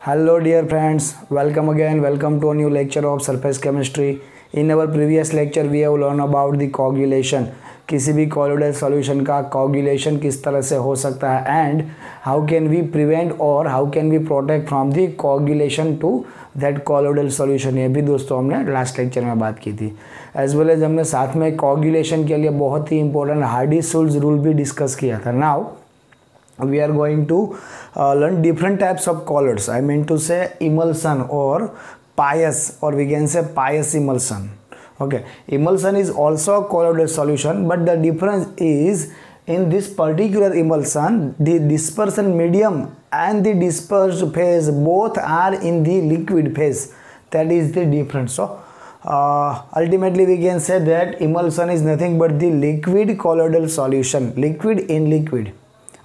Hello dear friends, welcome to a new lecture of surface chemistry. In our previous lecture we have learned about the coagulation. किसी भी colloidal solution का coagulation किस तरह से हो सकता है and how can we prevent or how can we protect from the coagulation to that colloidal solution. ये भी दोस्तों हमने लास्ट लेक्चर में बात की थी. एज वेल एज हमने साथ में coagulation के लिए बहुत ही इंपॉर्टेंट हार्डी-शुल्ट्ज रूल भी डिस्कस किया था. Now we are going to learn different types of colloids. I mean to say emulsion or pious, or we can say pious emulsion. Okay, emulsion is also a colloidal solution, but the difference is in this particular emulsion the dispersion medium and the dispersed phase both are in the liquid phase. That is the difference. So ultimately we can say that emulsion is nothing but the liquid colloidal solution, liquid in liquid.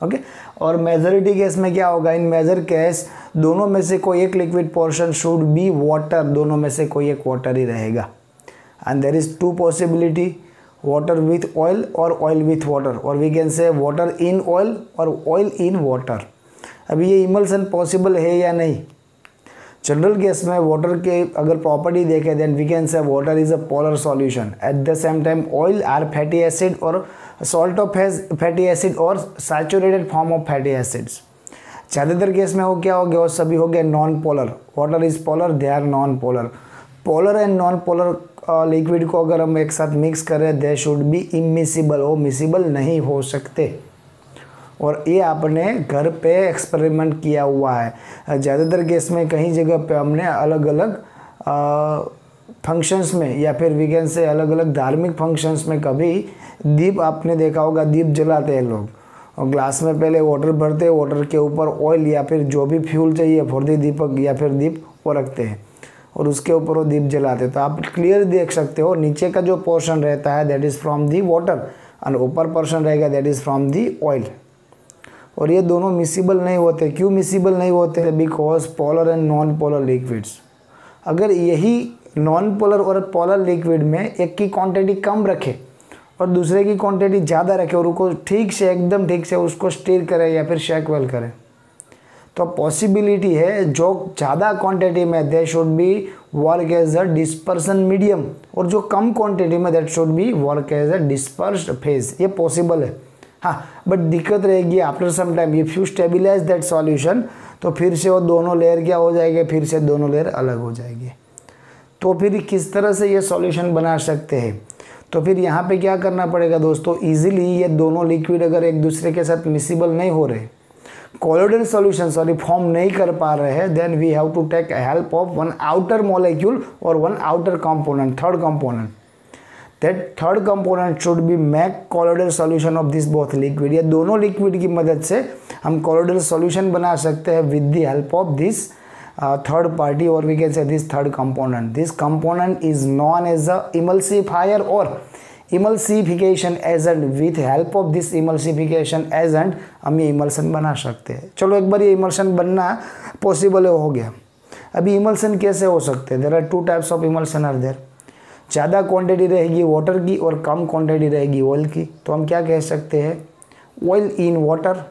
Okay और majority case में क्या होगा, इन major case दोनों में से कोई एक liquid portion should be water, दोनों में से कोई एक वाटर ही रहेगा. And there is two possibility, water with oil और ऑयल विथ वाटर, और we can say water in oil और ऑयल इन वाटर. अभी ये इमल्सन पॉसिबल है या नहीं? जनरल केस में वाटर के अगर प्रॉपर्टी देखें then we can say water is a polar solution. At the same time oil are fatty acid और सॉल्ट ऑफ फैटी एसिड और saturated form of fatty acids. ज़्यादातर केस में वो क्या हो गया, वो सभी हो गए non polar. Water is polar, they are non polar. Polar and non polar liquid को अगर हम एक साथ मिक्स करें दे शुड बी इमिसिबल, वो मिसिबल नहीं हो सकते. और ये आपने घर पे एक्सपेरिमेंट किया हुआ है. ज़्यादातर केस में कहीं जगह पे हमने अलग अलग फंक्शंस में या फिर वी कैन से अलग अलग धार्मिक फंक्शंस में कभी दीप आपने देखा होगा, दीप जलाते हैं लोग और ग्लास में पहले वाटर भरते हैं, वाटर के ऊपर ऑयल या फिर जो भी फ्यूल चाहिए फॉर द दीपक या फिर दीप वो रखते हैं और उसके ऊपर वो दीप जलाते हैं. तो आप क्लियर देख सकते हो नीचे का जो पोर्शन रहता है that is from the water और ऊपर पोर्शन रहेगा that is from the oil. और ये दोनों मिसिबल नहीं होते. क्यों मिसिबल नहीं होते? Because polar and non polar liquids. अगर यही नॉन पोलर और पोलर लिक्विड में एक की क्वांटिटी कम रखे और दूसरे की क्वांटिटी ज़्यादा रखे और उसको ठीक से एकदम ठीक से उसको स्टीर करें या फिर शेक वेल करें तो पॉसिबिलिटी है जो ज़्यादा क्वांटिटी में they should be work as a dispersion medium और जो कम क्वांटिटी में that should be work as a dispersed phase. ये पॉसिबल है. हाँ, बट दिक्कत रहेगी after some time if you stabilize that solution तो फिर से वो दोनों लेयर क्या हो जाएंगे, फिर से दोनों लेयर अलग हो जाएंगे. तो फिर किस तरह से ये सॉल्यूशन बना सकते हैं? तो फिर यहाँ पे क्या करना पड़ेगा दोस्तों, इजीली ये दोनों लिक्विड अगर एक दूसरे के साथ मिसिबल नहीं हो रहे, कोलोइडल सॉल्यूशन फॉर्म नहीं कर पा रहे हैं, then we have to take help of one outer molecule और one outer component, third component. That third component should be make colloidal solution of this both liquid. ये दोनों लिक्विड की मदद से हम कोलोइडल सॉल्यूशन बना सकते हैं with the help of this third party or we can say this third component. This component is known as a emulsifier or emulsification agent. With help of this emulsification agent हम ये emulsion बना सकते हैं. चलो एक बार ये emulsion बनना possible हो गया. अभी emulsion कैसे हो सकते हैं? There are two types of emulsion are there. ज़्यादा क्वांटिटी रहेगी वाटर की और कम क्वांटिटी रहेगी ऑयल की. तो हम क्या कह सकते हैं, oil in water,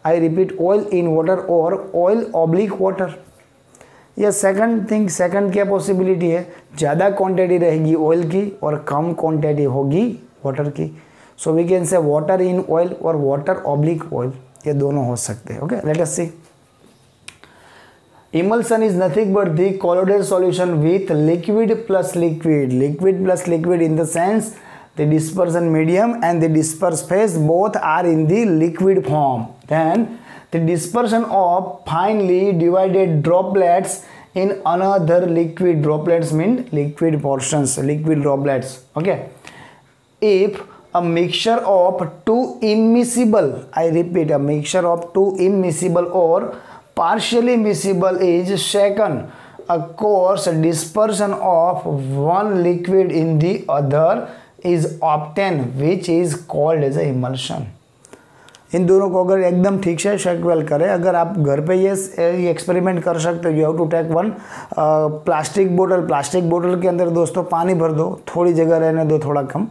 I repeat, oil in water or oil oblique water. या सेकंड क्या पॉसिबिलिटी है, ज़्यादा क्वांटिटी रहेगी ऑयल की और कम क्वांटिटी होगी वाटर की. So we can say water in oil और वाटर ऑब्लिक ऑयल, ये दोनों हो सकते हैं. Okay, let us see. Emulsion is nothing but the colloidal solution with liquid plus liquid in the sense the dispersion medium and the dispersed phase both are in the liquid form. Then the dispersion of finely divided droplets in another liquid. Droplets mean liquid portions, liquid droplets. Okay, if a mixture of two immiscible, I repeat, a mixture of two immiscible or partially miscible is shaken, of course dispersion of one liquid in the other is obtained, which is called as a emulsion. इन दोनों को अगर एकदम ठीक से shake well करें, अगर आप घर पे ये एक्सपेरिमेंट कर सकते हो, you have to take one plastic बोतल के अंदर दोस्तों पानी भर दो, थोड़ी जगह रहने दो थोड़ा कम,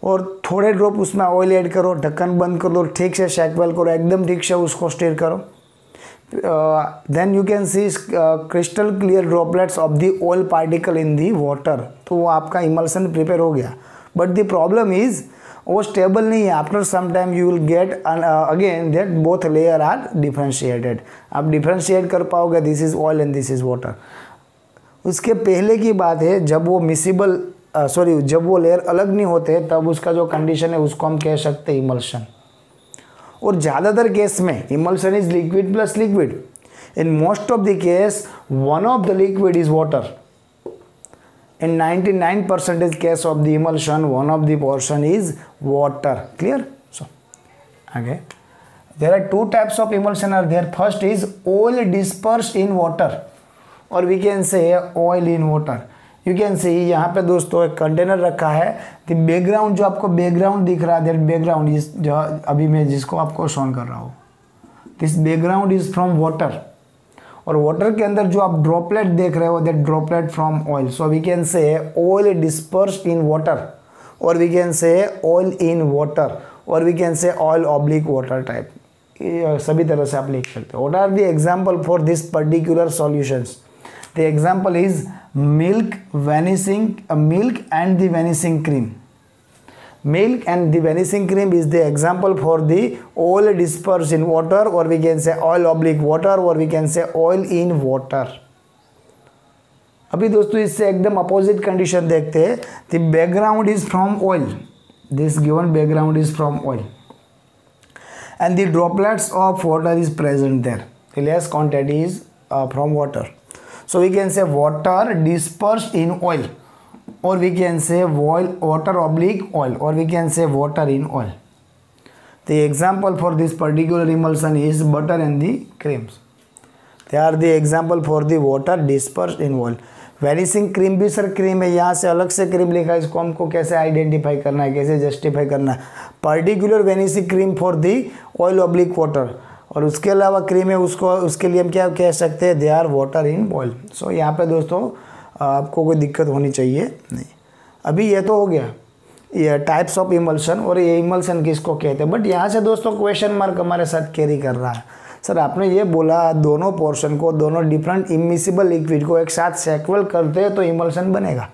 और थोड़े ड्रॉप उसमें ऑयल ऐड करो, ढक्कन बंद कर दो, ठीक से शेक वेल करो, एकदम ठीक से उसको स्टीर करो. Then you can see crystal clear droplets of the oil particle in the water, तो वो आपका इमल्सन प्रिपेयर हो गया। बट द प्रॉब्लम इज वो स्टेबल नहीं है। After some time you will get again that both layer are differentiated. आप differentiate कर पाओगे this is oil and this is water. उसके पहले की बात है जब वो मिसिबल जब वो लेयर अलग नहीं होते तब उसका जो कंडीशन है उसको हम कह सकते हैं इमल्शन। और ज़्यादातर केस में emulsion is liquid plus liquid. In most of the case one of the liquid is water. In 99% case of the emulsion, one of the portion is water. Clear? So, okay. There are two types of emulsion are there. First is oil dispersed in water, or we can say oil in water. You can see यहाँ पे दोस्तों एक container रखा है। The background जो आपको background दिख रहा है, that background is जो अभी मैं जिसको आपको शोन कर रहा हूँ, this background is from water. और वाटर के अंदर जो आप ड्रॉपलेट देख रहे हो that droplet from oil. So we can say oil dispersed in water, और we can say oil in water, और we can say oil oblique water type. सभी तरह से आप लिख सकते हो। What are the example for this particular solutions? The example is milk and the vanishing cream. Milk and the vanishing cream is the example for the oil dispersed in water, or we can say oil oblique water, or we can say oil in water. अभी दोस्तों इससे एकदम opposite condition देखते हैं। The background is from oil. This given background is from oil, and the droplets of water is present there. The less quantity is from water. So we can say water dispersed in oil, or we can say water oblique oil, or we can say water in oil. The example for this particular emulsion is butter and the creams. They are the example for the water dispersed in oil. Vanishing cream भी sir cream है, यहाँ से अलग से cream लिखा है, इसको हमको कैसे आइडेंटिफाई करना है, कैसे जस्टिफाई करना है? Particular vanishing cream for the oil oblique water, और उसके अलावा क्रीम है उसको उसके लिए हम क्या कह सकते हैं? They are water in oil. So यहाँ पे दोस्तों आपको कोई दिक्कत होनी चाहिए नहीं। अभी ये तो हो गया ये टाइप्स ऑफ इमल्शन, और ये इमल्शन किसको कहते हैं। बट यहाँ से दोस्तों क्वेश्चन मार्क हमारे साथ कैरी कर रहा है, सर आपने ये बोला दोनों पोर्शन को, दोनों डिफरेंट इमिसिबल लिक्विड को एक साथ सेक्वेल करते हैं तो इमल्शन बनेगा।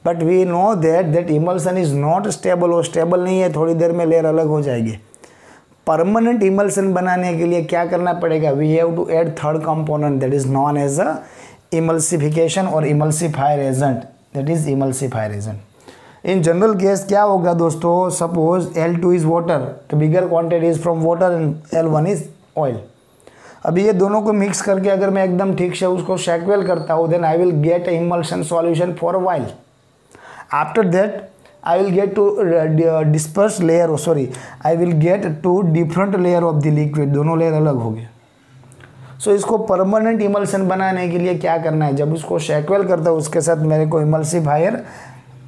But we know that emulsion is not stable. वो स्टेबल नहीं है, थोड़ी देर में लेयर अलग हो जाएगी। परमानेंट इमल्शन बनाने के लिए क्या करना पड़ेगा? We have to add third component that is known as a emulsification और emulsifier agent, that is emulsifier agent. In general case क्या होगा दोस्तों? Suppose L2 is water, the bigger quantity is from water and L1 is oil. अभी ये दोनों को mix करके अगर मैं एकदम ठीक से उसको शेकवेल करता हूँ, then I will get emulsion solution for a while. After that I will get to disperse layer, I will get to different layer of the liquid, दोनों लेयर अलग हो गए। सो इसको परमानेंट इमल्शन बनाने के लिए क्या करना है? जब उसको शेकवेल करता है उसके साथ मेरे को इमल्सिफायर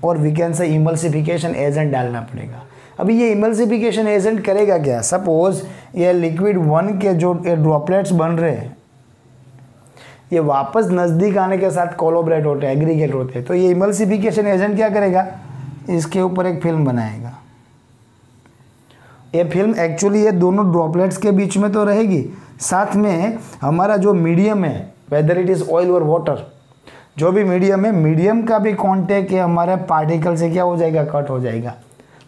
और we can say emulsification agent डालना पड़ेगा। अभी ये इमल्सिफिकेशन एजेंट करेगा क्या? सपोज ये लिक्विड 1 के जो ड्रॉपलेट्स बन रहे हैं ये वापस नज़दीक आने के साथ कोलैबोरेट होते हैं, एग्रीगेट होते हैं, तो ये इमल्सिफिकेशन एजेंट क्या करेगा? इसके ऊपर एक फिल्म बनाएगा। ये फिल्म एक्चुअली ये दोनों ड्रॉपलेट्स के बीच में तो रहेगी, साथ में हमारा जो मीडियम है, वेदर इट इज़ ऑयल और वाटर, जो भी मीडियम है, मीडियम का भी कांटेक्ट है हमारे पार्टिकल से क्या हो जाएगा? कट हो जाएगा।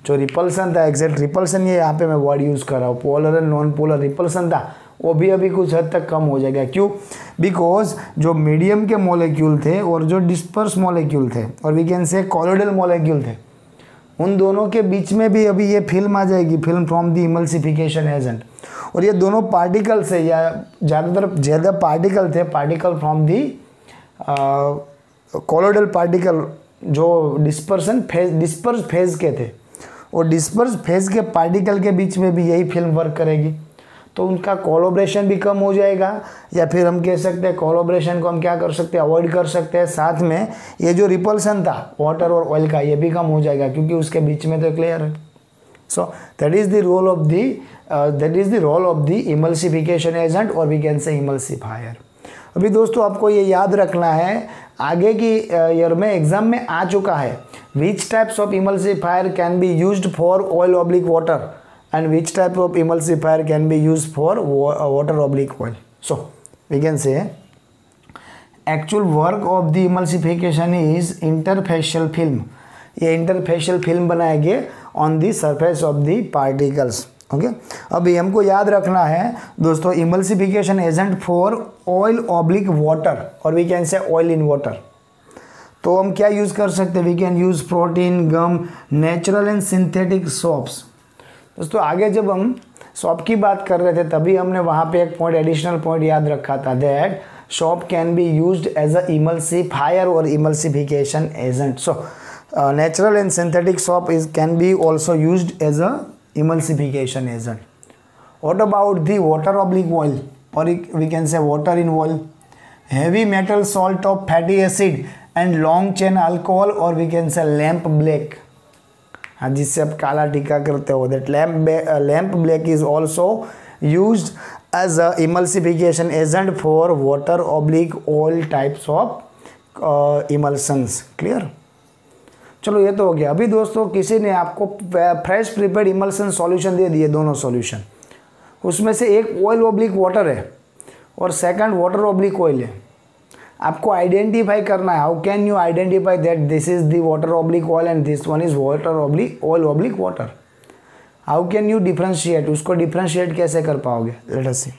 जो रिपल्सन था, एग्जैक्ट रिपल्सन, ये यहाँ पे मैं वर्ड यूज़ कर रहा हूँ, polar and non polar repulsion था, वो भी अभी कुछ हद तक कम हो जाएगा। क्यों? बिकॉज जो मीडियम के मॉलिक्यूल थे और जो डिस्पर्स मॉलिक्यूल थे और we can say colloidal molecule थे, उन दोनों के बीच में भी अभी ये फिल्म आ जाएगी, film from the emulsification agent. और ये दोनों पार्टिकल से या ज़्यादा पार्टिकल थे, particle from the colloidal particle जो डिस्पर्स फेज के थे, और डिस्पर्स फेज के पार्टिकल के बीच में भी यही फिल्म वर्क करेगी, तो उनका कोलैबोरेशन भी कम हो जाएगा, या फिर हम कह सकते हैं कोलैबोरेशन को हम क्या कर सकते हैं? अवॉइड कर सकते हैं। साथ में ये जो रिपल्सन था वाटर और ऑयल का, ये भी कम हो जाएगा क्योंकि उसके बीच में तो क्लियर है। So that is the role of the emulsification agent, और वी कैन से इमल्सिफायर। अभी दोस्तों आपको ये याद रखना है, आगे की ईयर में एग्जाम में आ चुका है, which types of emulsifier can be used for oil oblique water and which type of emulsifier can be used for water oblique oil. So we can say actual work of the emulsification is interfacial film. ये interfacial film बनाएंगे on the surface of the particles. Okay अभी हमको याद रखना है दोस्तों emulsification agent for oil oblique water और we can say oil in water. तो हम क्या यूज़ कर सकते हैं? We can use protein, gum, natural and synthetic soaps. दोस्तों आगे जब हम सोप की बात कर रहे थे तभी हमने वहाँ पे एक पॉइंट, एडिशनल पॉइंट याद रखा था, that soap can be used as a emulsifier और emulsification agent. So natural and synthetic soap can be also used as a emulsification agent. What about the water oblique oil और we can say water in oil, heavy metal salt of fatty acid and long chain alcohol और we can say lamp black. हाँ जिससे आप काला टीका करते हो, that lamp black is also used as a emulsification agent for water oblique oil types of emulsions. Clear? चलो ये तो हो गया. अभी दोस्तों किसी ने आपको फ्रेश प्रिपेयर्ड इमल्सन सॉल्यूशन दे दिए, दोनों सॉल्यूशन, उसमें से एक ऑयल ऑब्लिक वाटर है और सेकंड वाटर ऑब्लिक ऑयल है. आपको आइडेंटिफाई करना है. How can you identify that this is the water oblique oil and this one is water oblique oil oblique water? How can you differentiate? उसको differentiate कैसे कर पाओगे? लेट अस सी.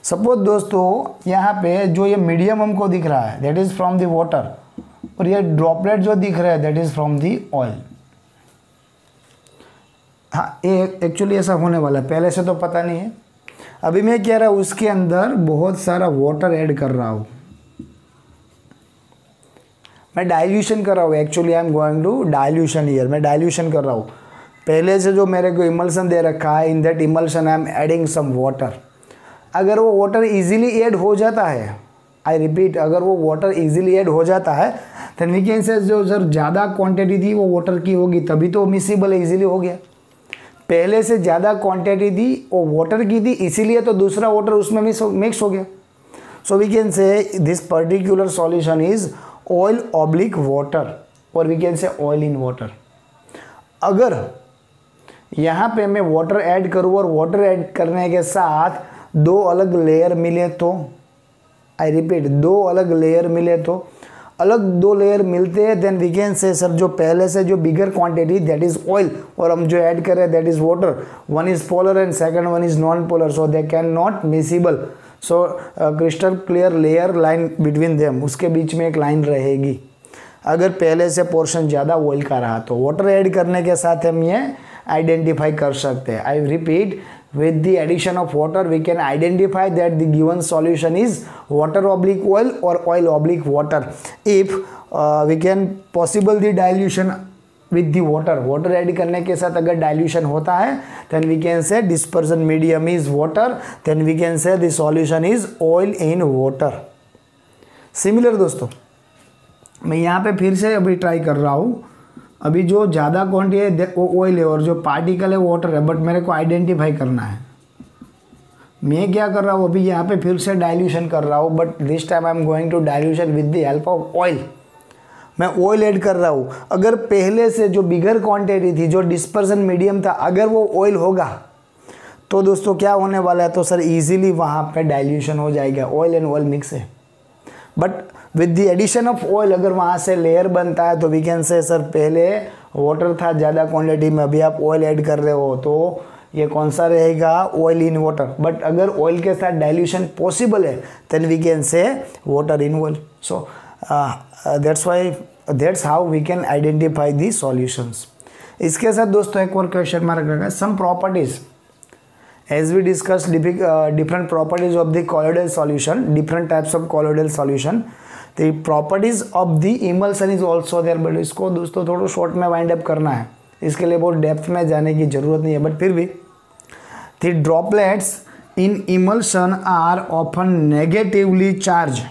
Suppose दोस्तों यहाँ पे जो ये मीडियम हमको दिख रहा है that is from the water और ये ड्रॉपलेट जो दिख रहा है that is from the oil. हाँ ये एक्चुअली ऐसा होने वाला है, पहले से तो पता नहीं है. अभी मैं कह रहा हूँ उसके अंदर बहुत सारा वाटर ऐड कर रहा हूँ, मैं डाइल्यूशन कर रहा हूँ. Actually I am going to dilution here. मैं डाइल्यूशन कर रहा हूँ. पहले से जो मेरे को इमल्सन दे रखा है, in that emulsion I am adding some water. अगर वो वाटर इजीली ऐड हो जाता है, आई रिपीट, अगर वो वाटर इजीली ऐड हो जाता है देन वी कैन से जो सर ज़्यादा क्वांटिटी थी वो वाटर की होगी तभी तो मिसिबल इजीली हो गया. पहले से ज़्यादा क्वांटिटी थी वो वाटर की थी इसीलिए तो दूसरा वाटर उसमें मिक्स हो गया. So we can say this particular solution is oil oblique water और we can say oil in water. अगर यहाँ पे मैं वाटर ऐड करूँ और वाटर ऐड करने के साथ दो अलग लेयर मिले तो, आई रिपीट, दो अलग लेयर मिले तो, अलग दो लेयर मिलते हैं then we can say sir जो पहले से जो bigger quantity that is oil और हम जो ऐड कर रहे हैं that is water, one is polar and second one is non polar, so they can not miscible. So crystal clear layer line between them, उसके बीच में एक लाइन रहेगी. अगर पहले से पोर्शन ज़्यादा ऑयल का रहा तो वाटर ऐड करने के साथ हम ये आइडेंटिफाई कर सकते हैं. I repeat, with the addition of water we can identify that the given solution is water oblique oil or oil oblique water. If we can possible the dilution with the water add करने के साथ अगर dilution होता है then we can say dispersion medium is water, then we can say the solution is oil in water. Similar दोस्तों मैं यहाँ पे फिर से अभी ट्राई कर रहा हूँ. अभी जो ज़्यादा क्वांटिटी है वो ऑयल है और जो पार्टिकल है वाटर है, बट मेरे को आइडेंटिफाई करना है. मैं क्या कर रहा हूँ अभी यहाँ पे फिर से डाइल्यूशन कर रहा हूँ, but this time I am going to dilution with the help of oil. मैं ऑयल ऐड कर रहा हूँ. अगर पहले से जो बिगर क्वांटिटी थी, जो डिस्पर्सन मीडियम था, अगर वो ऑयल होगा तो दोस्तों क्या होने वाला है, तो सर इजीली वहाँ पे डाइल्यूशन हो जाएगा. ऑयल एंड ऑयल मिक्स है, but with the addition of oil अगर वहाँ से लेयर बनता है तो वी कैन से सर पहले वाटर था ज़्यादा क्वांटिटी में, अभी आप ऑयल ऐड कर रहे हो तो ये कौन सा रहेगा, ऑयल इन वाटर. बट अगर ऑयल के साथ डाइल्यूशन पॉसिबल है then we can say water in oil. So that's how we can identify the solutions. इसके साथ दोस्तों एक और क्वेश्चन मार्क रखा है, some properties as we discussed different properties of the colloidal solution, different types of colloidal solution, the properties of the emulsion is also there. but इसको दोस्तों थोड़ा शॉर्ट में वाइंड अप करना है, इसके लिए बहुत डेप्थ में जाने की ज़रूरत नहीं है, बट फिर भी the droplets in emulsion are often negatively charged.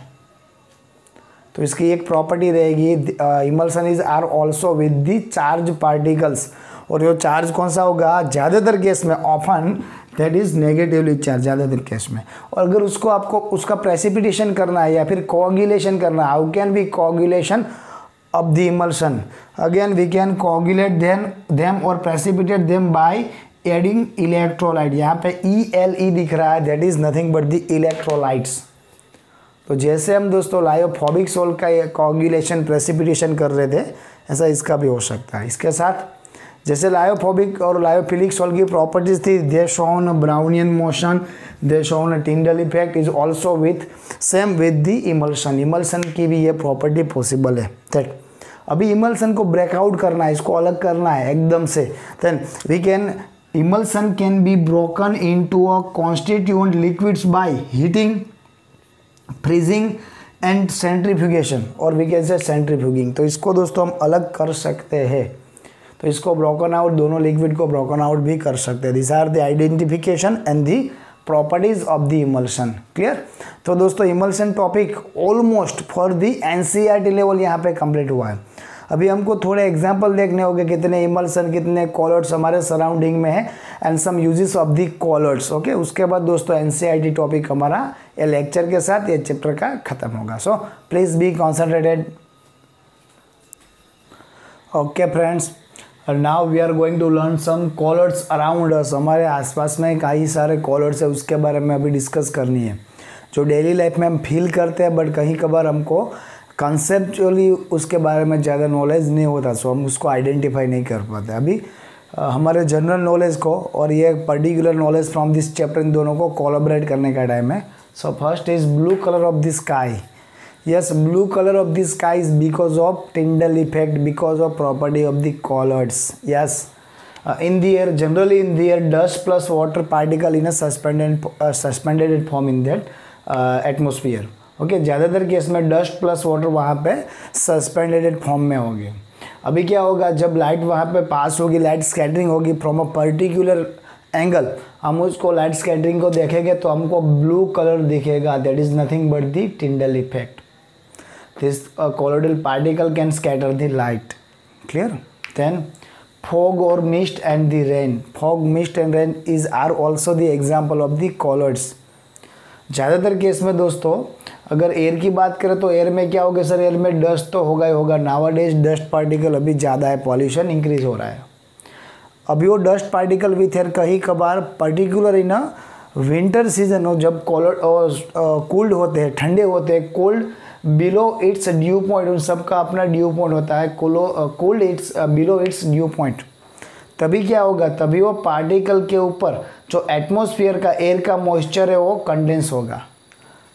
तो इसकी एक प्रॉपर्टी रहेगी, emulsion is are also with the charge particles. और ये चार्ज कौन सा होगा, ज़्यादातर केस में often that is negatively charge, ज़्यादातर केस में. और अगर उसको आपको उसका प्रेसिपिटेशन करना है या फिर कोagulation करना है, how can be coagulation of the emulsion? Again we can coagulate them और precipitate them by adding electrolyte, यहाँ पे ELE दिख रहा है, that is nothing but the electrolytes. तो जैसे हम दोस्तों लायोफोबिक सॉल्ट का कोagulation प्रेसिपिटेशन कर रहे थे, ऐसा इसका भी हो सकता है। इसके साथ जैसे लायोफोबिक और लायोफिलिक सॉल्ट की प्रॉपर्टीज थी, they shown Brownian motion, they shown Tyndall effect, is also with same with the emulsion. Emulsion की भी ये प्रॉपर्टी पॉसिबल है। दैट अभी इमल्शन को ब्रेकआउट करना है, इसको अलग करना है एकदम से, then we can emulsion can be broken into a constituent liquids by heating, freezing and centrifugation, और वी कैन से सेंट्रीफ्यूगिंग। तो इसको दोस्तों हम अलग कर सकते हैं। तो इसको ब्रोकन आउट, दोनों लिक्विड को ब्रोकन आउट भी कर सकते हैं। This are the identification and the properties of the emulsion. Clear. तो दोस्तों emulsion topic almost for the NCERT level यहाँ पे कंप्लीट हुआ है। अभी हमको थोड़े एग्जाम्पल देखने होंगे, कितने इमल्शन, कितने कॉलर्स हमारे सराउंडिंग में है, and some uses of the colloids. Okay, उसके बाद दोस्तों NCERT टॉपिक हमारा ये लेक्चर के साथ ये चैप्टर का खत्म होगा। So please be concentrated. Okay friends, now we are going to learn some colloids around us. हमारे आसपास में कई सारे कॉलर्स है, उसके बारे में अभी डिस्कस करनी है, जो डेली लाइफ में हम फील करते हैं, बट कहीं कभार हमको कंसेप्चुअली उसके बारे में ज़्यादा नॉलेज नहीं होता, सो हम उसको आइडेंटिफाई नहीं कर पाते। अभी हमारे जनरल नॉलेज को और ये particular knowledge from this chapter, इन दोनों को कोलैबोरेट करने का टाइम है। So first is blue colour of the sky. Yes, blue color of the sky is because of Tyndall effect, because of property of the colors. Yes, in the air, generally in the air, dust plus water particle in a suspended form in that atmosphere. Okay, ज़्यादातर case में dust plus water वहाँ पे suspended form में होगी। अभी क्या होगा, जब लाइट वहाँ पे पास होगी, लाइट स्कैटरिंग होगी फ्रॉम अ पर्टिकुलर एंगल, हम उसको लाइट स्कैटरिंग को देखेंगे तो हमको ब्लू कलर दिखेगा। That is nothing but the Tyndall effect. This colloidal particle can scatter the light. Clear? Then fog or mist and the rain. Fog, mist and rain are also the example of the colloids. ज़्यादातर case में दोस्तों अगर air की बात करें तो air में क्या होगा सर, एयर में डस्ट तो होगा ही होगा। नावाडेज डस्ट पार्टिकल अभी ज़्यादा है, पॉल्यूशन इंक्रीज हो रहा है। अभी वो डस्ट पार्टिकल विथ एयर कहीं कभार पर्टिकुलर इन विंटर सीजन हो, जब कोल्ड होते हैं, ठंडे होते हैं, cold below it's due point, उन सबका अपना ड्यू पॉइंट होता है, cold it's below it's due point, तभी क्या होगा, तभी वो पार्टिकल के ऊपर जो एटमॉस्फेयर का एयर का मॉइस्चर है वो कंडेंस होगा।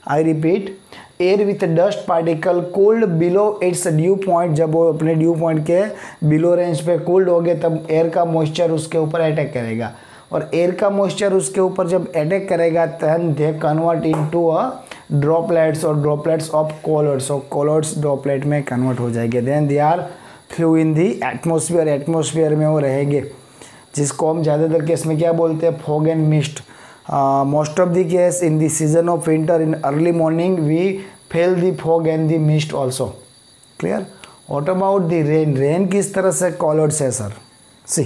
I repeat, air with dust particle cold below it's due point, जब वो अपने ड्यू पॉइंट के बिलो रेंज पे कोल्ड हो गए तब एयर का मॉइस्चर उसके ऊपर अटैक करेगा, और एयर का मॉइस्चर उसके ऊपर जब अटैक करेगा then they convert into a droplets और ड्रॉपलेट्स ऑफ कॉलर्स, और कॉलर्स ड्रॉपलेट में कन्वर्ट हो जाएंगे। Then they are flew in the atmosphere, atmosphere में वो रहेंगे, जिसको हम ज़्यादातर केस में क्या बोलते हैं, fog and mist. Most of the case in the season of winter in early morning we feel the fog and the mist also. Clear. What about the rain? Rain किस तरह से कॉलर्स है sir? सी,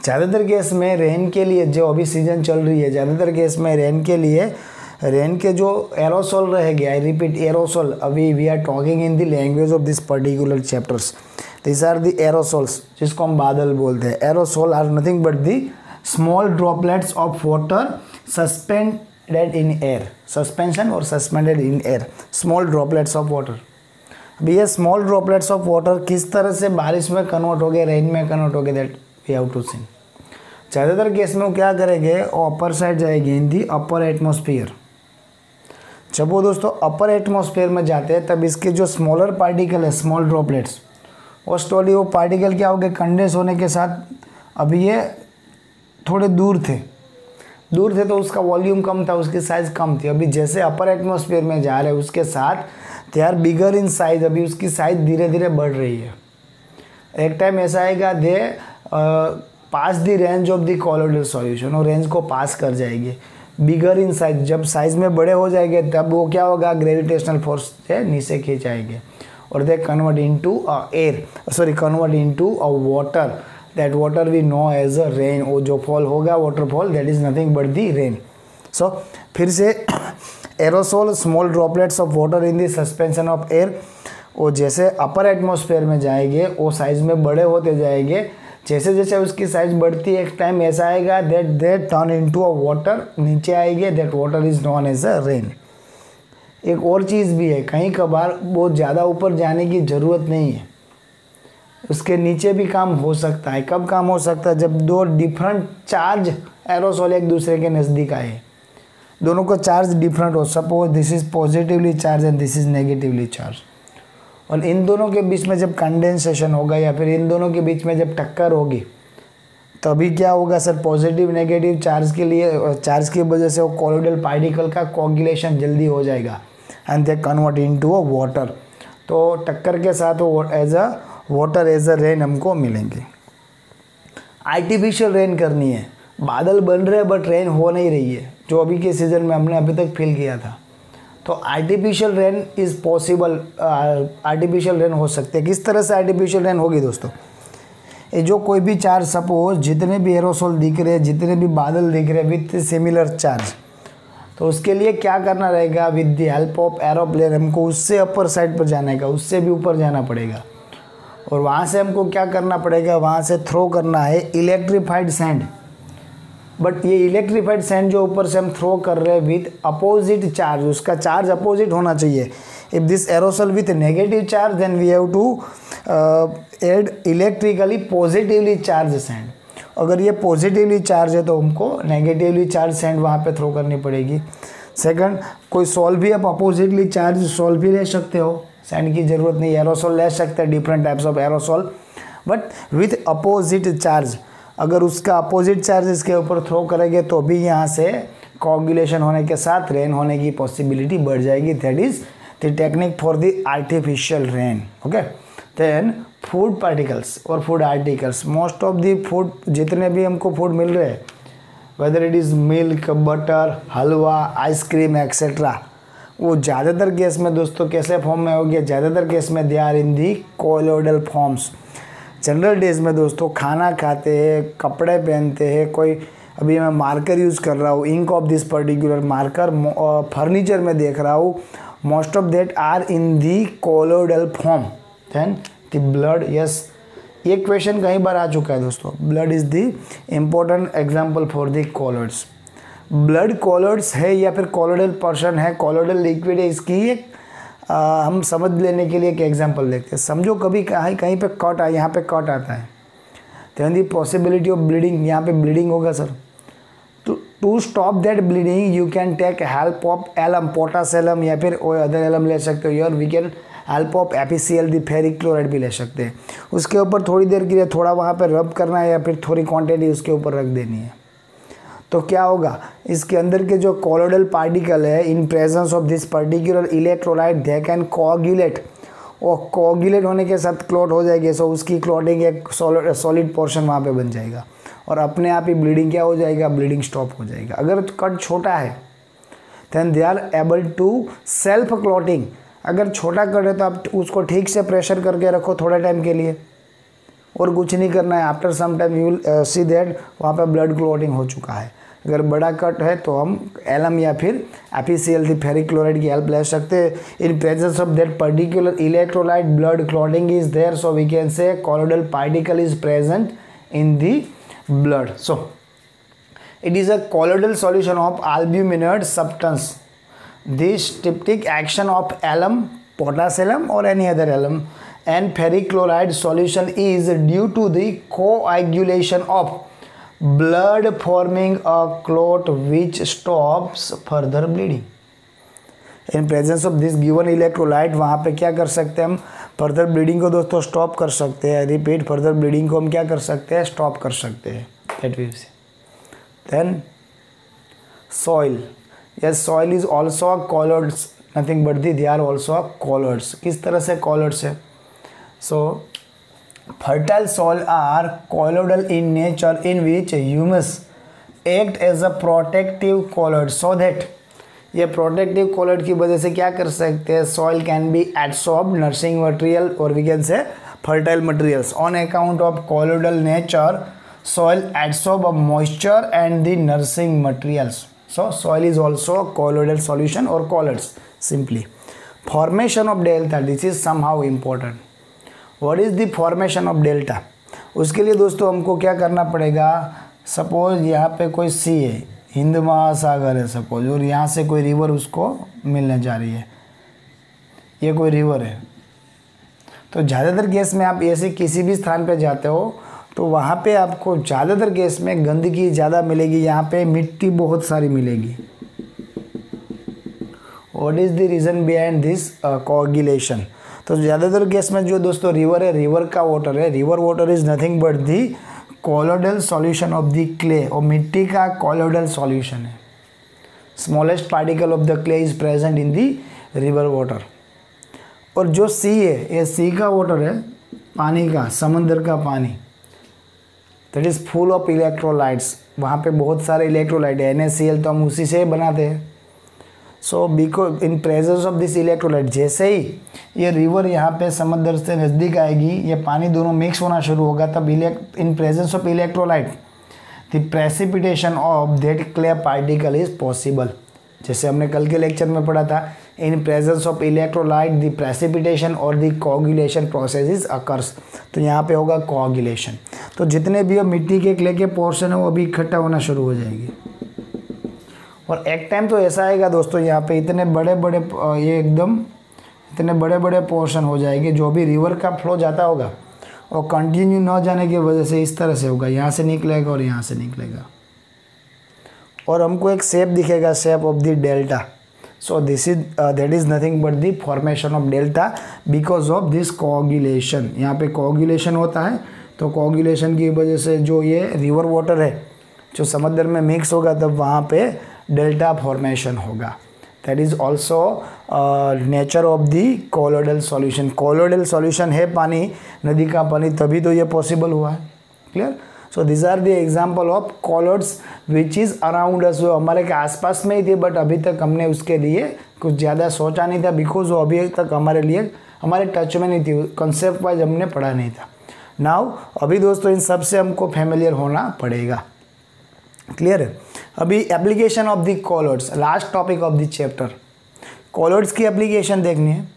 ज़्यादातर case में rain के लिए, जो अभी सीजन चल रही है, ज़्यादातर केस में रेन के लिए, रेन के जो एरोसोल रहेंगे, आई रिपीट एरोसोल, अभी we are talking in the language of this particular chapters, this are the aerosols, जिसको हम बादल बोलते हैं। Aerosol are nothing but the small droplets of water suspended in air, suspension और suspended in air, small droplets of water. अभी ये small droplets of water किस तरह से बारिश में कन्वर्ट हो गए, रेन में कन्वर्ट हो गए, दैट वी हैव टू सी। ज़्यादातर केस में वो क्या करेंगे, अपर साइड जाएगी इन दी अपर एटमॉस्फेयर। जब वो दोस्तों अपर एटमॉस्फेयर में जाते हैं तब इसके जो स्मॉलर पार्टिकल है, स्मॉल ड्रॉपलेट्स, वो स्टोली वो पार्टिकल क्या हो गए, कंडेंस होने के साथ, अभी ये थोड़े दूर थे तो उसका वॉल्यूम कम था, उसकी साइज़ कम थी। अभी जैसे अपर एटमॉस्फेयर में जा रहे हैं उसके साथ they are bigger in size, अभी उसकी साइज़ धीरे धीरे बढ़ रही है। एक टाइम ऐसा आएगा they pass the range of the colloidal solution, और रेंज को पास कर जाएगी। बिगर इन साइज, जब साइज में बड़े हो जाएंगे तब वो क्या होगा, ग्रेविटेशनल फोर्स से नीचे खींचाएंगे और they convert into air, sorry convert into a water, that water we know as a rain. वो जो फॉल होगा waterfall, that is nothing but the rain. So फिर से aerosol, small droplets of water in the suspension of air, वो जैसे upper atmosphere में जाएंगे वो साइज में बड़े होते जाएंगे। जैसे जैसे उसकी साइज बढ़ती है एक टाइम ऐसा आएगा that they turn into a water, नीचे आएगी that water is known as a rain. एक और चीज़ भी है, कहीं कभार बहुत ज़्यादा ऊपर जाने की ज़रूरत नहीं है, उसके नीचे भी काम हो सकता है। कब काम हो सकता है? जब दो डिफरेंट चार्ज एरोसोल एक दूसरे के नज़दीक आए, दोनों का चार्ज डिफरेंट हो, suppose this is positively charge and this is negatively charge, और इन दोनों के बीच में जब कंडेंसेशन होगा या फिर इन दोनों के बीच में जब टक्कर होगी तभी क्या होगा सर? पॉजिटिव नेगेटिव चार्ज के लिए, चार्ज की वजह से वो कोलोइडल पार्टिकल का कोगुलेशन जल्दी हो जाएगा and they convert into a water. तो टक्कर के साथ वो as a water as a rain हमको मिलेंगे। आर्टिफिशियल रेन करनी है, बादल बन रहे हैं बट रेन हो नहीं रही है, जो अभी के सीज़न में हमने अभी तक फील किया था। तो artificial rain is possible, artificial rain हो सकते हैं। किस तरह से आर्टिफिशियल रेन होगी दोस्तों? ये जो कोई भी चार्ज, सपोज जितने भी एरोसोल दिख रहे हैं, जितने भी बादल दिख रहे हैं विथ सिमिलर चार्ज, तो उसके लिए क्या करना रहेगा? With the help of aeroplane हमको उससे अपर साइड पर जाने का, उससे भी ऊपर जाना पड़ेगा, और वहाँ से हमको क्या करना पड़ेगा? वहाँ से थ्रो करना है इलेक्ट्रीफाइड सैंड। बट ये इलेक्ट्रीफाइड सैंड जो ऊपर से हम थ्रो कर रहे हैं विथ अपोजिट चार्ज, उसका चार्ज अपोजिट होना चाहिए। If this aerosol with negative charge then we have to add electrically positively charge sand. अगर ये पॉजिटिवली चार्ज है तो हमको नेगेटिवली चार्ज सैंड वहाँ पे थ्रो करनी पड़ेगी। सेकंड, कोई सॉल भी आप अपोजिटली चार्ज सॉल भी ले सकते हो, सैंड की ज़रूरत नहीं, एरोसोल ले सकते हैं, different types of aerosol but with opposite charge. अगर उसका अपोजिट चार्ज इसके ऊपर थ्रो करेंगे तो भी यहाँ से कोगुलेशन होने के साथ रेन होने की पॉसिबिलिटी बढ़ जाएगी। That is the technique for the artificial rain. Okay, then food particles और food articles, most of the food, जितने भी हमको फूड मिल रहे हैं, whether it is milk, butter, halwa, ice cream etcetera, वो ज़्यादातर केस में दोस्तों कैसे फॉर्म में हो गया? ज़्यादातर केस में they are in the colloidal forms. General days में दोस्तों खाना खाते हैं, कपड़े पहनते हैं, कोई अभी मैं मार्कर यूज़ कर रहा हूँ, ink of this particular marker, furniture में देख रहा हूँ, most of that are in the colloidal form. Then the blood, yes, ये क्वेश्चन कई बार आ चुका है दोस्तों। Blood is the important example for the colloids. Blood colloids है या फिर कोलोइडल पर्सन है, कोलोइडल लिक्विड है, इसकी एक हम समझ लेने के लिए एक एग्जांपल देखते हैं। समझो कभी कहीं पे कट है, यहाँ पे कट आता है, then the possibility of bleeding, यहाँ पे ब्लीडिंग होगा sir. To stop that bleeding you can take help of alum, potash alum या फिर कोई अदर एलम ले सकते हो, और we can help of APCL the ferric chloride भी ले सकते हैं। उसके ऊपर थोड़ी देर के लिए थोड़ा वहाँ पे रब करना है या फिर थोड़ी क्वांटिटी उसके ऊपर रख देनी है। तो क्या होगा? इसके अंदर के जो कोलोइडल पार्टिकल है, इन presence of this particular electrolyte they can coagulate, और कोगुलेट होने के साथ क्लॉट हो जाएगी। सो उसकी क्लॉटिंग एक सॉलिड पोर्शन वहाँ पे बन जाएगा और अपने आप ही ब्लीडिंग क्या हो जाएगा? ब्लीडिंग स्टॉप हो जाएगा। अगर कट छोटा है then they are able to self clotting. अगर छोटा कट है तो आप उसको ठीक से प्रेशर करके रखो थोड़े टाइम के लिए, और कुछ नहीं करना है। After some time you will see that वहाँ पे ब्लड क्लॉटिंग हो चुका है। अगर बड़ा कट है तो हम एलम या फिर एपीसीएल दी फेरिक क्लोराइड की हेल्प ले सकते हैं। In presence of that particular electrolyte blood clotting is there, so we can say colloidal particle is present in the blood. So it is a colloidal solution of albuminate substance. This styptic action of alum, potash alum or any other alum and ferric chloride solution is due to the coagulation of blood forming a clot which stops further bleeding. In presence of this given electrolyte वहाँ पे क्या कर सकते हैं हम? Further bleeding को दोस्तों stop कर सकते हैं। रिपीट, फर्दर ब्लीडिंग को हम क्या कर सकते हैं? स्टॉप कर सकते हैं। That we see. Then soil, yes, soil is also a colloids, nothing but they are also a colloids. किस तरह से colloids है? So fertile soil are colloidal in nature in which humus act as a protective colloid, so that ये protective colloid की वजह से क्या कर सकते हैं? Soil can be adsorb nursing material or we can say fertile materials on account of colloidal nature. Soil adsorb of moisture and the nursing materials. So soil is also a colloidal solution or colloids simply. Formation of delta, this is somehow important. What is the formation of delta? उसके लिए दोस्तों हमको क्या करना पड़ेगा, suppose यहाँ पे कोई सी है, हिंद महासागर है सपोज, और यहाँ से कोई रिवर उसको मिलने जा रही है, ये कोई रिवर है। तो ज़्यादातर केस में आप ऐसे किसी भी स्थान पे जाते हो तो वहाँ पे आपको ज़्यादातर केस में गंदगी ज़्यादा मिलेगी, यहाँ पे मिट्टी बहुत सारी मिलेगी। What is the reason behind this coagulation? तो ज़्यादातर केस में जो दोस्तों रिवर है, रिवर का वाटर है, river water is nothing but the colloidal solution of the clay, और मिट्टी का कोलोइडल सॉल्यूशन है। Smallest particle of the clay is present in the river water. और जो सी है, ये सी का वाटर है, पानी का, समंदर का पानी, that is full of electrolytes. वहाँ पे बहुत सारे इलेक्ट्रोलाइट है, NaCl तो हम उसी से बनाते हैं। So because in presence of this electrolyte, जैसे ही ये रिवर यहाँ पे समंदर से नज़दीक आएगी, ये पानी दोनों मिक्स होना शुरू होगा, तब in presence of electrolyte the precipitation of that clay particle is possible. जैसे हमने कल के लेक्चर में पढ़ा था, in presence of electrolyte the precipitation और the coagulation process is occurs. तो यहाँ पे होगा कोआगुलेशन। तो जितने भी मिट्टी के क्ले के पोर्शन है वो अभी इकट्ठा होना शुरू हो जाएगी, और एक टाइम तो ऐसा आएगा दोस्तों, यहाँ पे इतने बड़े बड़े ये एकदम इतने बड़े बड़े पोर्शन हो जाएंगे। जो भी रिवर का फ्लो जाता होगा और कंटिन्यू न जाने की वजह से इस तरह से होगा, यहाँ से निकलेगा और यहाँ से निकलेगा, और हमको एक शेप दिखेगा, shape of the delta. So this is that is nothing but the formation of delta because of this coagulation. यहाँ पे कोआगुलेशन होता है, तो कोआगुलेशन की वजह से जो ये रिवर वाटर है जो समंदर में मिक्स होगा, तब वहाँ पे डेल्टा फॉर्मेशन होगा। That is also nature of the colloidal solution. Colloidal solution है पानी, नदी का पानी, तभी तो ये पॉसिबल हुआ है। Clear? So this are the example of colloids which is around us. वो हमारे के आसपास में ही थे, बट अभी तक हमने उसके लिए कुछ ज़्यादा सोचा नहीं था, बिकॉज वो अभी तक हमारे लिए हमारे टच में नहीं थी, कंसेप्ट वाइज हमने पढ़ा नहीं था। नाउ अभी दोस्तों इन सब से हमको फैमिलियर होना पड़ेगा। क्लियर है? अभी application of the colloids, last topic of the chapter. Colloids की एप्लीकेशन देखनी है,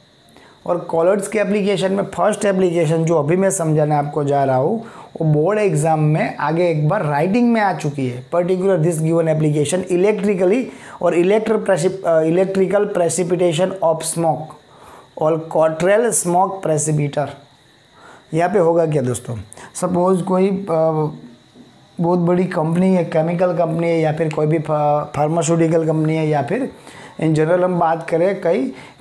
और कोलोइड्स की एप्लीकेशन में फर्स्ट एप्लीकेशन जो अभी मैं समझाने आपको जा रहा हूँ, वो बोर्ड एग्जाम में आगे एक बार राइटिंग में आ चुकी है। Particular this given application electrically और इलेक्ट्रिकल प्रेसिपिटेशन ऑफ स्मोक और कॉट्रेल स्मोक प्रेसिपिटर। यहाँ पे होगा क्या दोस्तों, सपोज कोई बहुत बड़ी कंपनी है, केमिकल कंपनी है, या फिर कोई भी फार्मास्यूटिकल कंपनी है, या फिर इन जनरल हम बात करें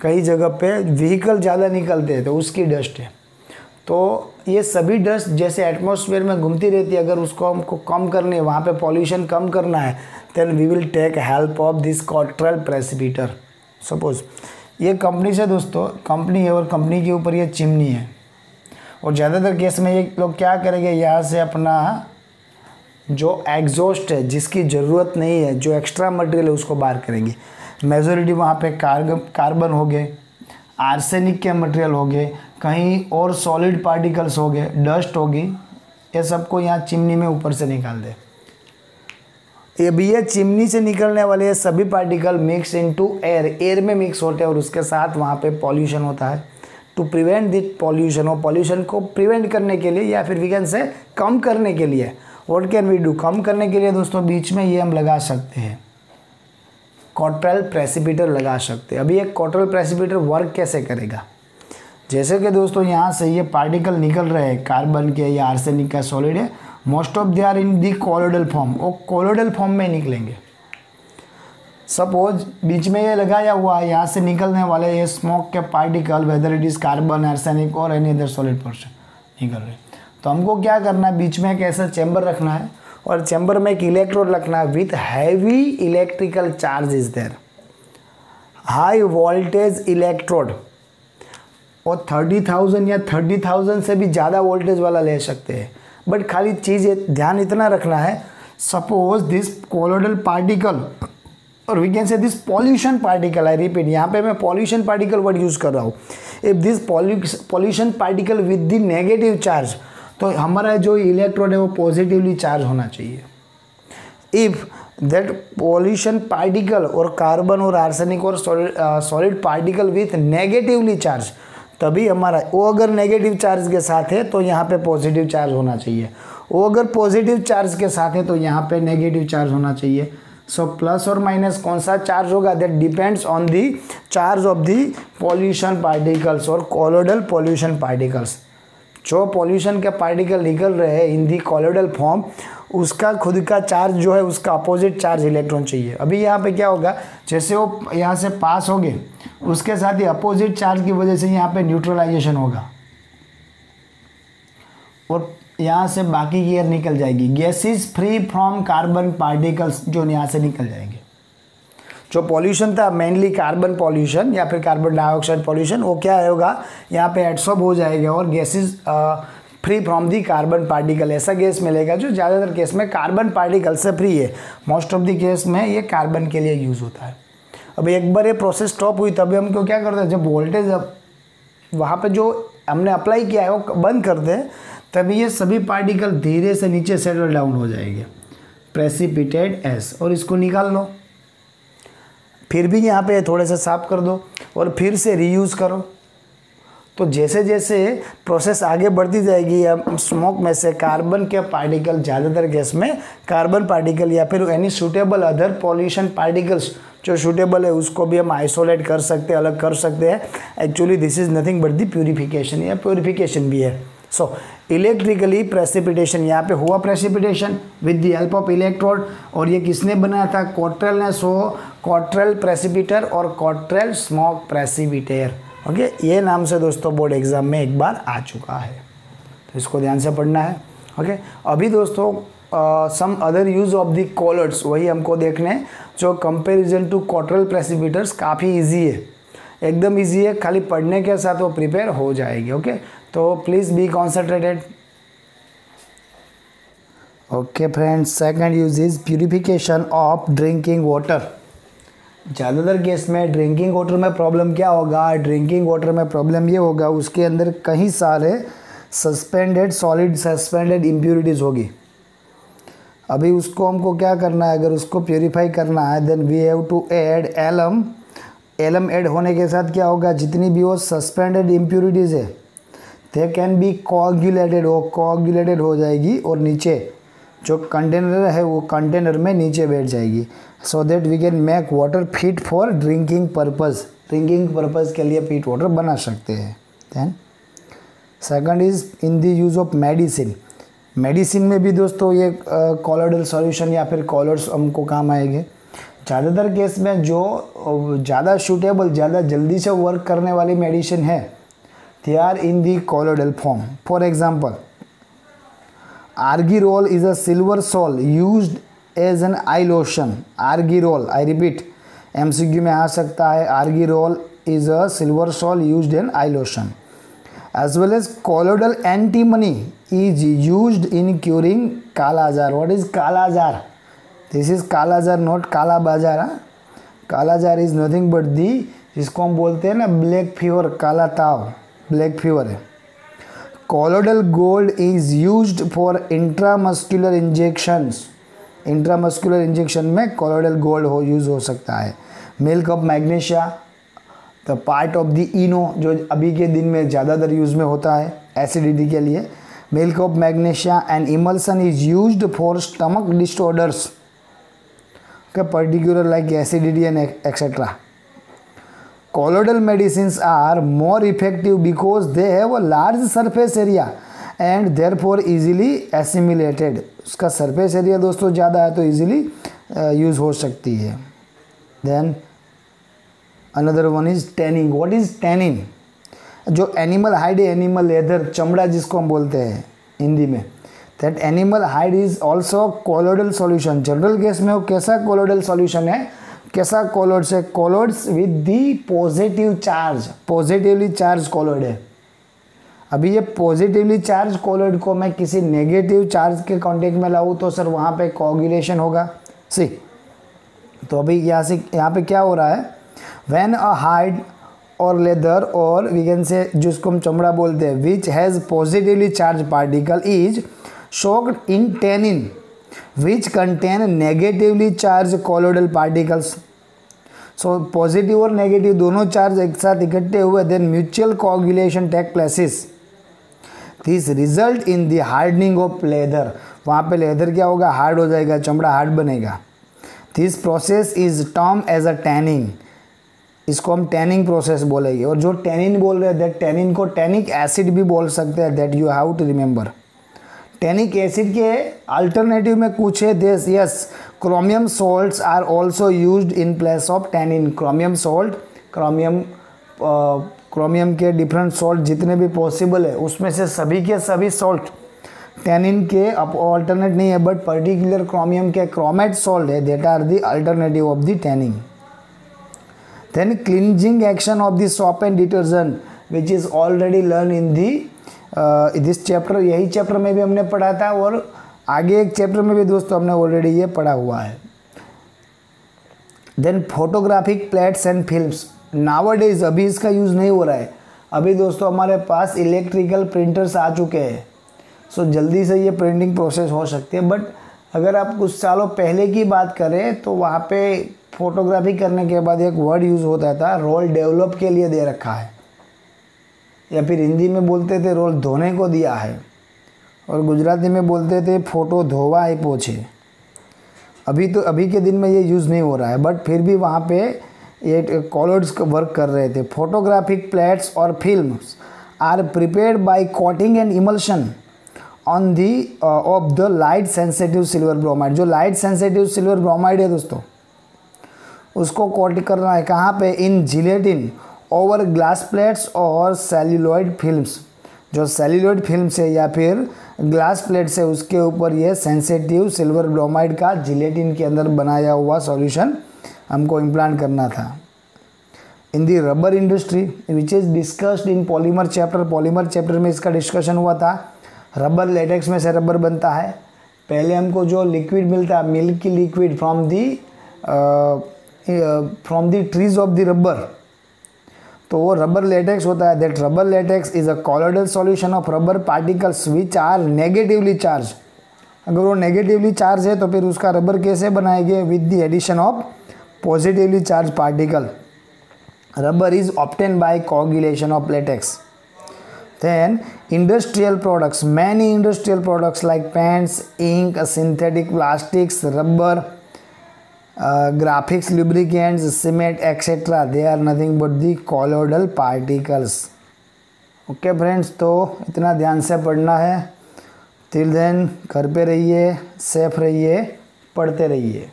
कई जगह पे व्हीकल ज़्यादा निकलते हैं तो उसकी डस्ट है। तो ये सभी डस्ट जैसे एटमॉस्फेयर में घूमती रहती है, अगर उसको हमको कम करनी है, वहाँ पे पॉल्यूशन कम करना है, then we will take help of this Cottrell precipitator. सपोज ये कंपनी से दोस्तों, कंपनी है और कंपनी के ऊपर ये चिमनी है, और ज़्यादातर केस में ये लोग क्या करेंगे, यहाँ से अपना जो एग्जॉस्ट है जिसकी ज़रूरत नहीं है, जो एक्स्ट्रा मटेरियल है, उसको बाहर करेंगे। मेजॉरिटी वहाँ पे कार्बन हो गए, आर्सेनिक के मटेरियल हो गए, कहीं और सॉलिड पार्टिकल्स हो गए, डस्ट होगी, ये सबको यहाँ चिमनी में ऊपर से निकाल दे। ये भी ये चिमनी से निकलने वाले ये सभी particle mix into air, air में मिक्स होते हैं, और उसके साथ वहाँ पे पॉल्यूशन होता है। टू प्रिवेंट दिस पॉल्यूशन, और पॉल्यूशन को प्रिवेंट करने के लिए, या फिर वी कैन से कम करने के लिए, व्हाट कैन वी डू, कम करने के लिए दोस्तों बीच में ये हम लगा सकते हैं, कॉट्रेल प्रेसिपिटर लगा सकते हैं। अभी एक कॉट्रेल प्रेसिपिटर वर्क कैसे करेगा, जैसे कि दोस्तों यहाँ से ये पार्टिकल निकल रहे हैं कार्बन के या आर्सेनिक का सॉलिड है, most of they are in the colloidal form, वो कोलोइडल फॉर्म में निकलेंगे। सपोज बीच में ये लगाया हुआ है, यहाँ से निकलने वाले ये स्मोक के particle, weather it is carbon, arsenic और एनी अदर सॉलिड पोर्शन निकल रहे, तो हमको क्या करना है, बीच में एक ऐसा चैम्बर रखना है, और चैम्बर में एक इलेक्ट्रोड रखना है with heavy electrical charge is there, high voltage electrode, और 30,000 या 30,000 से भी ज़्यादा वोल्टेज वाला ले सकते हैं। बट खाली चीज़ ध्यान इतना रखना है, सपोज दिस कोलोइडल पार्टिकल और we can say this pollution particle, I repeat, यहाँ पे मैं पॉल्यूशन पार्टिकल वर्ड यूज़ कर रहा हूँ। If this pollution particle with the negative charge, तो हमारा जो इलेक्ट्रोड है वो पॉजिटिवली चार्ज होना चाहिए। इफ़ दैट पॉल्यूशन पार्टिकल और कार्बन और आर्सेनिक और solid particle with negatively charge, तभी हमारा, वो अगर नेगेटिव चार्ज के साथ है तो यहाँ पे पॉजिटिव चार्ज होना चाहिए, वो अगर पॉजिटिव चार्ज के साथ है तो यहाँ पे नेगेटिव चार्ज होना चाहिए। सो प्लस और माइनस कौन सा चार्ज होगा, that depends on the charge of the pollution particles और कॉलोइडल पॉल्यूशन पार्टिकल्स। जो पॉल्यूशन के पार्टिकल निकल रहे हैं इन दी कॉलोइडल फॉर्म, उसका खुद का चार्ज जो है उसका अपोजिट चार्ज इलेक्ट्रॉन चाहिए। अभी यहाँ पे क्या होगा, जैसे वो यहाँ से पास हो गए उसके साथ ही अपोजिट चार्ज की वजह से यहाँ पे न्यूट्रलाइजेशन होगा और यहाँ से बाकी की एयर निकल जाएगी। Gases free from carbon particles जो यहाँ से निकल जाएंगे। जो पॉल्यूशन था मेनली कार्बन पॉल्यूशन या फिर कार्बन डाइऑक्साइड पॉल्यूशन, वो क्या होगा यहाँ पे एब्सॉर्ब हो जाएगा और gases free from the carbon particle, ऐसा गैस मिलेगा जो ज़्यादातर केस में कार्बन पार्टिकल से फ्री है। मोस्ट ऑफ द केस में ये कार्बन के लिए यूज़ होता है। अब एक बार ये प्रोसेस स्टॉप हुई तभी हमको क्या करते हैं, जब वोल्टेज अब वहाँ पे जो हमने अप्लाई किया है वो बंद कर दें, तभी ये सभी पार्टिकल धीरे से नीचे सेटल डाउन हो जाएंगे, प्रेसिपिटेट एस, और इसको निकाल लो। फिर भी यहाँ पे थोड़े से साफ कर दो और फिर से रीयूज़ करो। तो जैसे जैसे प्रोसेस आगे बढ़ती जाएगी, अब स्मोक में से कार्बन के पार्टिकल, ज़्यादातर गैस में कार्बन पार्टिकल या फिर any suitable other pollution particles जो सूटेबल है उसको भी हम आइसोलेट कर सकते हैं, अलग कर सकते हैं। Actually this is nothing but the purification, या प्यूरिफिकेशन भी है। सो इलेक्ट्रिकली प्रेसिपिटेशन, यहाँ पे हुआ precipitation with the help of electrode, और ये किसने बनाया था, कॉट्रेल ने। सो कॉट्रेल प्रेसिपिटर और कॉट्रेल स्मोक प्रेसिपिटेयर, ओके, ये नाम से दोस्तों बोर्ड एग्जाम में एक बार आ चुका है, तो इसको ध्यान से पढ़ना है। ओके, अभी दोस्तों some other use of the colloids वही हमको देखने, जो कंपैरिजन टू कॉट्रेल प्रेसिपिटर्स काफ़ी इजी है, एकदम इजी है, खाली पढ़ने के साथ वो प्रिपेयर हो जाएगी। ओके, तो please be concentrated. Okay friends, second use is purification of drinking water. ज़्यादातर केस में ड्रिंकिंग वाटर में प्रॉब्लम क्या होगा, ड्रिंकिंग वाटर में प्रॉब्लम ये होगा उसके अंदर कई सारे सस्पेंडेड सॉलिड, सस्पेंडेड इम्प्यूरिटीज़ होगी। अभी उसको हमको क्या करना है, अगर उसको प्योरीफाई करना है then we have to add alum. Alum add होने के साथ क्या होगा, जितनी भी वो सस्पेंडेड इम्प्यूरिटीज़ है दे कैन बी कोआगुलेटेड, वो कोआगुलेटेड हो जाएगी और नीचे जो कंटेनर है वो कंटेनर में नीचे बैठ जाएगी, so that we can make water fit for drinking purpose. Drinking purpose के लिए फिट वाटर बना सकते हैं। Then second is in the use of medicine. Medicine में भी दोस्तों ये कॉलोइडल सॉल्यूशन या फिर कॉलर्स हमको काम आएंगे। ज़्यादातर केस में जो ज़्यादा सूटेबल, ज़्यादा जल्दी से वर्क करने वाली मेडिसिन है, they are in the colloidal form. For example, argyrol is a silver sol used as an eye lotion. Argyrol, I repeat, MCQ में आ सकता है, argyrol is a silver sol used in eye lotion. as well as colloidal antimony is used in curing kala jar. What is kala jar? This is kala jar, not kala baजार। काला जार is nothing but the, जिसको हम बोलते हैं ना black fever, काला ताव, ब्लैक फीवर है। colloidal gold is used for intramuscular injections। Intramuscular injection में colloidal gold यूज़ हो सकता है। Milk of magnesia, the part of the Eno, जो अभी के दिन में ज़्यादातर यूज़ में होता है एसिडिटी के लिए। Milk of magnesia and emulsion is used for stomach disorders, particular like acidity and etcetera. colloidal medicines are more effective because they have a large surface area and therefore easily assimilated। उसका surface area दोस्तों ज़्यादा है तो easily use हो सकती है। Then another one is tanning। What is tanning? जो animal hide है, एनिमल लेदर, चमड़ा जिसको हम बोलते हैं हिंदी में, that animal hide is also colloidal solution. General case में वो कैसा कोलोइडल सॉल्यूशन है, कैसा कोलोइड से, colloids with the positive charge, positively charge colloid है। अभी ये पॉजिटिवली चार्ज कोलोइड को मैं किसी नेगेटिव चार्ज के कॉन्टेक्ट में लाऊँ तो सर वहाँ पे कोagulation होगा। सी, तो अभी यहाँ पे क्या हो रहा है, व्हेन अ हाइड और लेदर और वी कैन से, जिसको हम चमड़ा बोलते हैं, which has positively charge particle is soaked in tannin which contain negatively charge colloidal particles. So positive और नेगेटिव दोनों चार्ज एक साथ इकट्ठे हुए, then mutual coagulation take places, this result in the hardening of leather. वहाँ पे leather क्या होगा, हार्ड हो जाएगा, चमड़ा हार्ड बनेगा। This process is term as a tanning, इसको हम टैनिंग प्रोसेस बोलेंगे। और जो टैनिन बोल रहे हैं दैट टैनिन को टैनिक एसिड भी बोल सकते हैं, that you have to remember. Tannic acid के अल्टरनेटिव में कुछ है this, yes, chromium salts are also used in place of tannin. Chromium salt, chromium के डिफरेंट सॉल्ट जितने भी पॉसिबल है उसमें से सभी के सभी सॉल्ट टैनिन के अल्टरनेट नहीं है, बट पर्टिकुलर क्रोमियम के क्रोमेट सॉल्ट है, that are the alternative of the tanning. Then cleansing action of the soap and detergent which is already learn in this chapter, यही चैप्टर में भी हमने पढ़ा था और आगे एक चैप्टर में भी दोस्तों हमने ऑलरेडी ये पढ़ा हुआ है। Then photographic plates and films, nowadays अभी इसका यूज़ नहीं हो रहा है, अभी दोस्तों हमारे पास इलेक्ट्रिकल प्रिंटर्स आ चुके हैं, सो जल्दी से ये प्रिंटिंग प्रोसेस हो सकती है। बट अगर आप कुछ सालों पहले की बात करें तो वहाँ पे फोटोग्राफी करने के बाद एक वर्ड यूज़ होता था, रोल डेवलप के लिए दे रखा है, या फिर हिंदी में बोलते थे रोल धोने को दिया है, और गुजराती में बोलते थे फोटो धोवा है पोछे। अभी के दिन में ये यूज़ नहीं हो रहा है, बट फिर भी वहाँ पे ये कॉलर्स वर्क कर रहे थे। फोटोग्राफिक प्लेट्स और films are prepared by coating and emulsion on the of the light sensitive silver bromide. जो लाइट सेंसिटिव सिल्वर ब्रोमाइड है दोस्तों, उसको कोट करना है कहाँ पे, in gelatin over glass plates और सेल्यूलॉइड फिल्म्स। जो सेल्यूलॉइड फिल्म्स है या फिर ग्लास प्लेट्स है उसके ऊपर ये सेंसिटिव सिल्वर ब्रोमाइड का जिलेटिन के अंदर बनाया हुआ सॉल्यूशन हमको इम्प्लांट करना था। इन दी rubber industry which is discussed in polymer chapter, polymer chapter में इसका डिस्कशन हुआ था। रबर लेटेक्स में से रबर बनता है। पहले हमको जो लिक्विड मिलता है, milky liquid from the trees of the rubber, तो वो रबर लेटेक्स होता है। That rubber latex is a colloidal solution of rubber particles which are negatively charge. अगर वो नेगेटिवली चार्ज है तो फिर उसका रबर कैसे बनाएंगे, with the addition of positively charge particle. Rubber is obtain by coagulation of latex. Then industrial products, many industrial products like paints, ink, synthetic plastics, rubber, graphics, lubricants, cement, etc. They are nothing but the colloidal particles. Okay friends, तो इतना ध्यान से पढ़ना है। Till then घर पे रहिए, safe रहिए, पढ़ते रहिए।